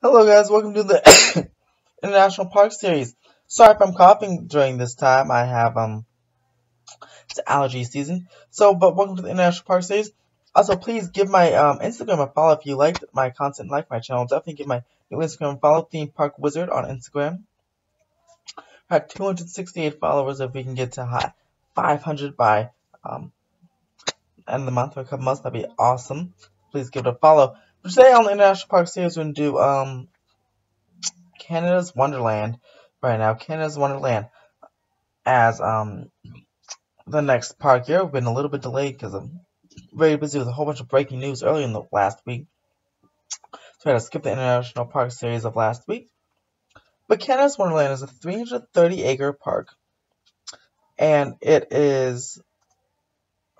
Hello guys, welcome to the International Park Series. Sorry if I'm coughing during this time. I have it's allergy season. But welcome to the International Park Series. Also, please give my Instagram a follow if you liked my content, like my channel. Definitely give my new Instagram a follow, Theme Park Wizard on Instagram. I have 268 followers. If we can get to 500 by end of the month or a couple months, that'd be awesome. Please give it a follow. But today on the International Park Series, we're gonna do Canada's Wonderland right now. Canada's Wonderland as the next park here. We've been a little bit delayed because I'm very busy with a whole bunch of breaking news early in the last week. So I had to skip the International Park series of last week. But Canada's Wonderland is a 330-acre park, and it's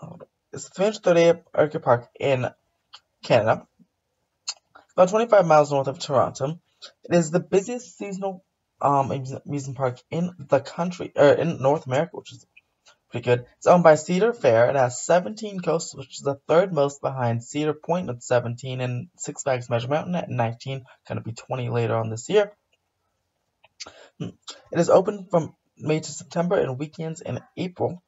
a 330-acre park in Canada, about 25 miles north of Toronto. It is the busiest seasonal amusement park in the country, or in North America, which is pretty good. It's owned by Cedar Fair. It has 17 coasters, which is the third most behind Cedar Point at 17 and Six Flags Magic Mountain at 19. Going to be 20 later on this year. It is open from May to September and weekends in April.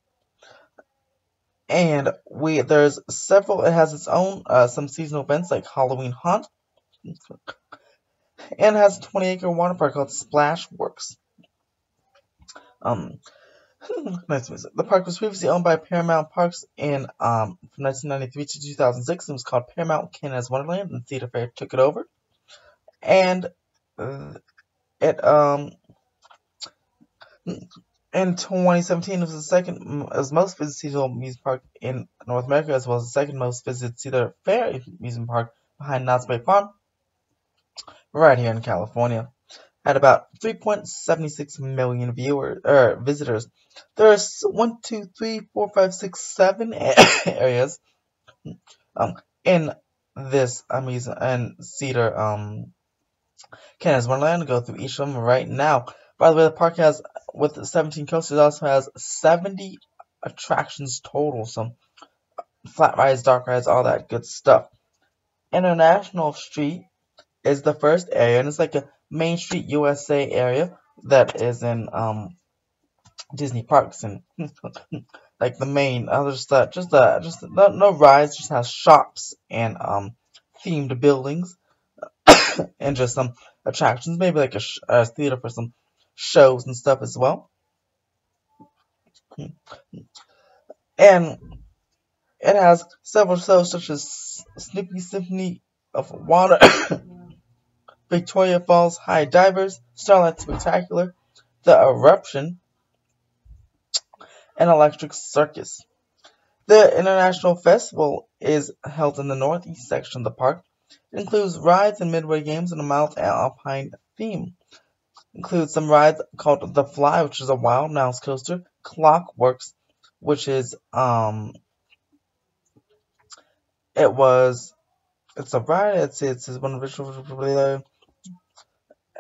And there's several. It has its own some seasonal events like Halloween Haunt, and it has a 20-acre water park called Splash Works. Nice music. The park was previously owned by Paramount Parks from 1993 to 2006. It was called Paramount Canada's Wonderland, and Cedar Fair took it over. And it in 2017, it was the second as most visited seasonal amusement park in North America, as well as the second most visited Cedar Fair amusement park behind Knott's Berry Farm, right here in California. Had about 3.76 million visitors. There's 1, 2, 3, 4, 5, 6, 7 areas in this Cedar Canada's Wonderland. Go through each of them right now. By the way, the park has, with 17 coasters, also has 70 attractions total. Some flat rides, dark rides, all that good stuff. International Street is the first area, and it's like a Main Street USA area that is in Disney parks, and like the main no rides, just has shops and themed buildings and just some attractions, maybe like a theater for some shows and stuff as well. And it has several shows such as Snoopy Symphony of Water, Victoria Falls High Divers, Starlight Spectacular, The Eruption, and Electric Circus. The International Festival is held in the northeast section of the park. It includes rides and midway games and a mild alpine theme. It includes some rides called The Fly, which is a wild mouse coaster, Clockworks, which is it's a ride. It's one of the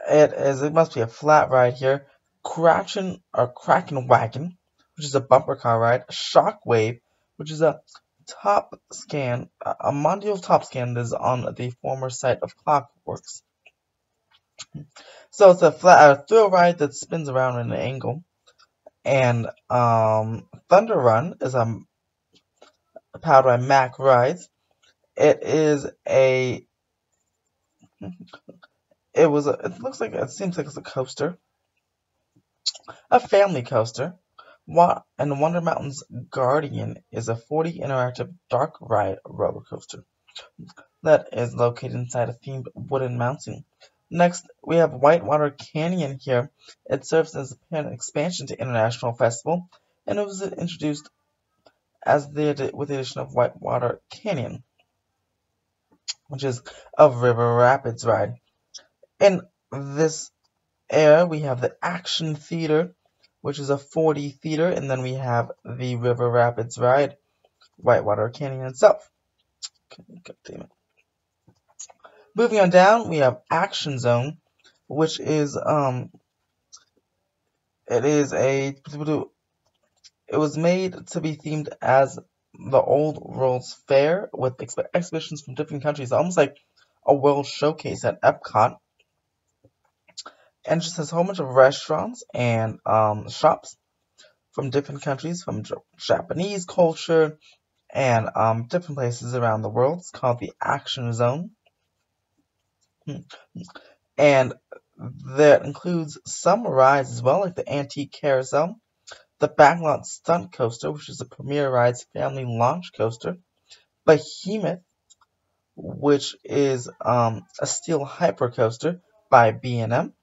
it must be a flat ride here. Kraken Wagon, which is a bumper car ride. Shockwave, which is a mondial top scan that is on the former site of Clockworks. So it's a thrill ride that spins around in an angle. And Thunder Run is powered by Mack Rides. It seems like it's a coaster, a family coaster. And Wonder Mountain's Guardian is a 40 interactive dark ride roller coaster that is located inside a themed wooden mountain. Next, we have Whitewater Canyon here. It serves as an expansion to International Festival, and it was introduced with the addition of Whitewater Canyon, which is a river rapids ride. In this area, we have the Action Theater, which is a 4D theater, and then we have the River Rapids ride, Whitewater Canyon itself. Moving on down, we have Action Zone, which is it was made to be themed as the Old World's Fair with exhibitions from different countries, almost like a world showcase at Epcot, and just has a whole bunch of restaurants and shops from different countries, from Japanese culture and different places around the world. It's called the Action Zone, and that includes some rides as well, like the Antique Carousel, the Backlot Stunt Coaster, which is the Premier Rides family launch coaster, Behemoth, which is a steel hypercoaster by B&M.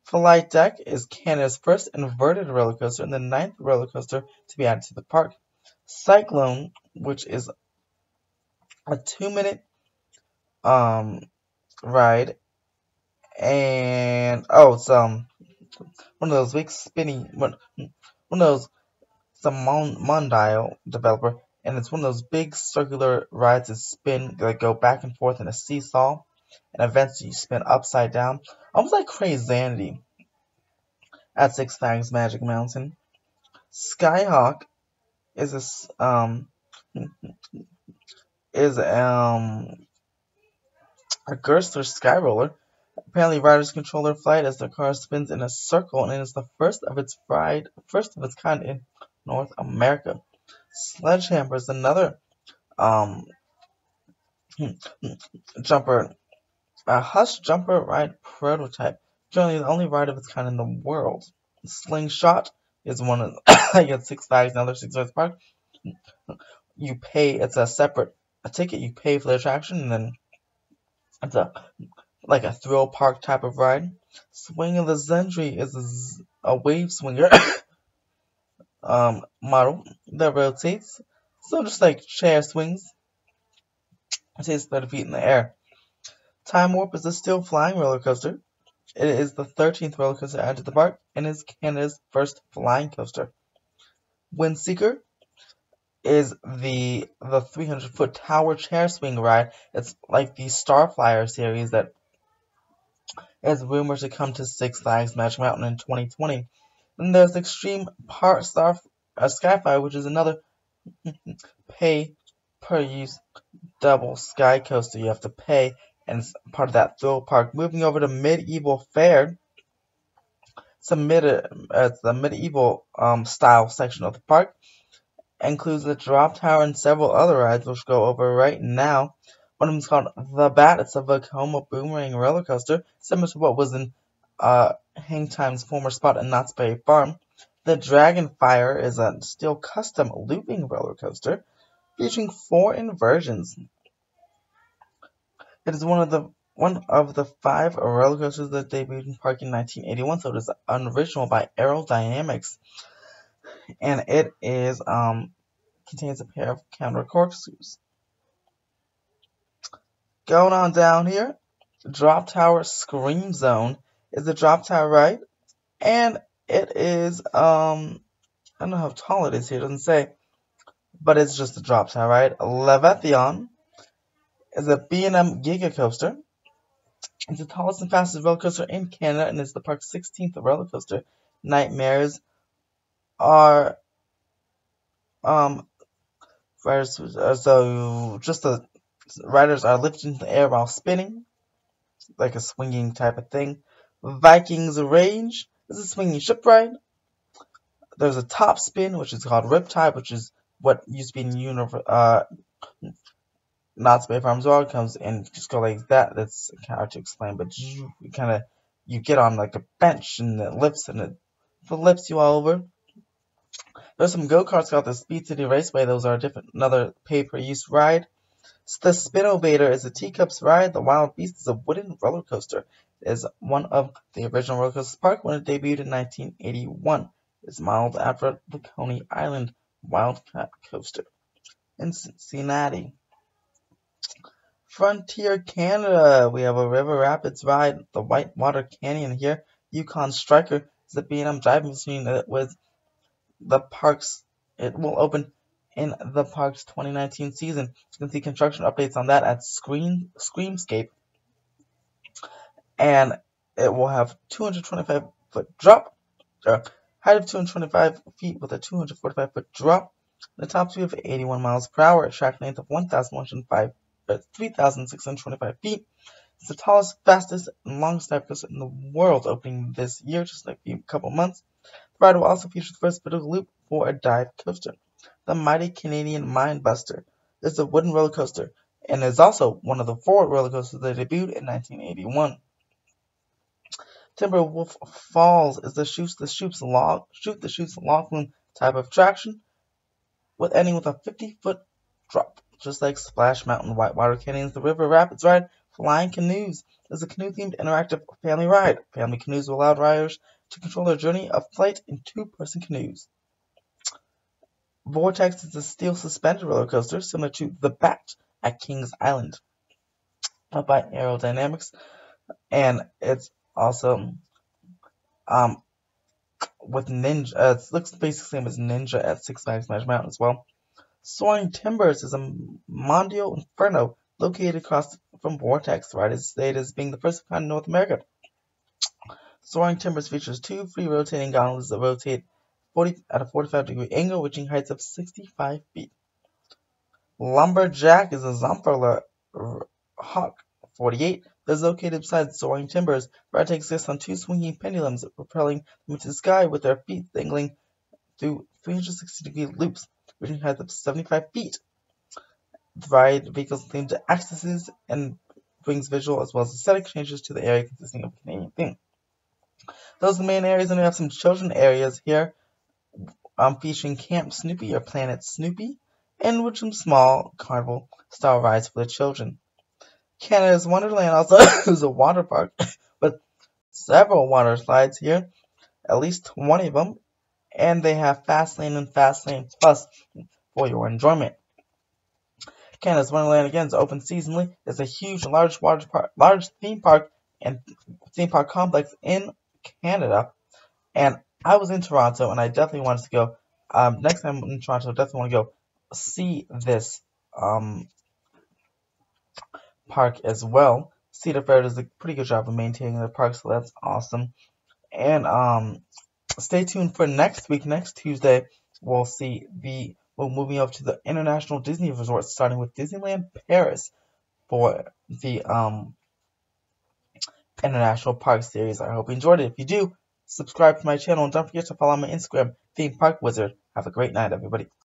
Flight Deck is Canada's first inverted roller coaster and the ninth roller coaster to be added to the park. Cyclone, which is a 2-minute ride, and it's one of those big spinny one of those, it's a Mondial developer, and it's one of those big circular rides that spin, that go back and forth in a seesaw, and eventually you spin upside down, almost like Crazanity at Six Flags Magic Mountain. Skyhawk is is a Gerstler sky roller. Apparently, riders control their flight as their car spins in a circle, and it is the first of its kind in North America. Sledgehammer is another um, jumper, a Hush jumper ride prototype. Generally, the only ride of its kind in the world. Slingshot is one of like at Six Flags and other Six Flags parks. You pay; it's a separate ticket. You pay for the attraction, and then it's like a thrill park type of ride. Swing of the Century is a wave swinger model that rotates. So just like chair swings, it takes 30 feet in the air. Time Warp is a still flying roller coaster. It is the 13th roller coaster added to the park and is Canada's first flying coaster. Windseeker is the 300-foot tower chair swing ride. It's like the Starflyer series that is rumored to come to Six Flags Magic Mountain in 2020. And there's Extreme Park Skyfire, which is another pay-per-use double sky coaster. You have to pay, and it's part of that thrill park. Moving over to Medieval Fair, it's the medieval style section of the park. Includes the drop tower and several other rides, which we'll go over right now. One of them is called The Bat. It's a Vekoma boomerang roller coaster, similar to what was in Hang Time's former spot in Knott's Berry Farm. The Dragonfire is a steel custom looping roller coaster featuring 4 inversions. It is one of the 5 roller coasters that debuted in the park in 1981, so it is original by Aerodynamics, and it is contains a pair of counter corkscrews. Going on down here, Drop Tower Scream Zone is the drop tower ride, and it is I don't know how tall it is here, it doesn't say, but it's just a drop tower ride. Leviathan is a B&M Giga Coaster. It's the tallest and fastest roller coaster in Canada, and is the park's 16th roller coaster. Nightmares are so just the riders are lifted into the air while spinning, like a swinging type of thing. Vikings Rage is a swinging ship ride. There's a top spin, which is called Riptide, which is what used to be in Knott's Berry Farm as well. It comes and just go like that. That's kind of hard to explain, but you get on like a bench and it lifts and it flips you all over. There's some go-karts called the Speed City Raceway. Those are another pay-per-use ride. The Spinovator is a teacups ride. The Wild Beast is a wooden roller coaster. It is one of the original roller coasters park when it debuted in 1981. It's modeled after the Coney Island Wildcat Coaster. In Cincinnati, Frontier Canada, we have a River Rapids ride, the Whitewater Canyon here. Yukon Striker is a B&M driving machine with the parks. It will open in the park's 2019 season. You can see construction updates on that at Screamscape. And it will have 225-foot drop, height of 225 feet with a 245-foot drop. The top speed of 81 miles per hour, track length of 1,105 3,625 feet. It's the tallest, fastest, and longest dive coaster in the world, opening this year, just like a couple months. The ride will also feature the first vertical loop for a dive coaster. The mighty Canadian Mindbuster is a wooden roller coaster and is also one of the 4 roller coasters that debuted in 1981. Timberwolf Falls is the shoot the chutes log flume type of attraction, with ending with a 50-foot drop. Just like Splash Mountain, Whitewater Canyon's The River Rapids ride, Flying Canoes is a canoe-themed interactive family ride. Family canoes will allow riders to control their journey of flight in 2-person canoes. Vortex is a steel suspended roller coaster similar to The Bat at Kings Island, by Aerodynamics, and it's also um, with Ninja. It looks basically the same as Ninja at Six Flags Magic Mountain as well. Soaring Timbers is a Mondial Inferno located across from Vortex. The ride is stated as being the first of kind in North America. Soaring Timbers features 2 free rotating gondolas that rotate at a 45-degree angle, reaching heights of 65 feet. Lumberjack is a Zumperler Hawk 48 that is located beside Soaring Timbers. The ride takes place on 2 swinging pendulums, propelling them into the sky with their feet dangling through 360-degree loops, reaching heights of 75 feet. The ride vehicles themed to accesses and brings visual as well as aesthetic changes to the area consisting of a Canadian theme. Those are the main areas, and we have some children areas here, featuring Camp Snoopy or Planet Snoopy, and with some small carnival-style rides for the children. Canada's Wonderland also is a water park with several water slides here, at least 20 of them, and they have Fast Lane and Fast Lane Plus for your enjoyment. Canada's Wonderland, again, is open seasonally. It's a huge, large theme park and theme park complex in Canada. And I was in Toronto, and I definitely wanted to go. Next time I'm in Toronto, I definitely want to go see this park as well. Cedar Fair does a pretty good job of maintaining their park, so that's awesome. And stay tuned for next week. Next Tuesday, we'll moving up to the International Disney Resort, starting with Disneyland Paris for the International Park Series. I hope you enjoyed it. If you do, subscribe to my channel and don't forget to follow my Instagram, Theme Park Wizard. Have a great night, everybody.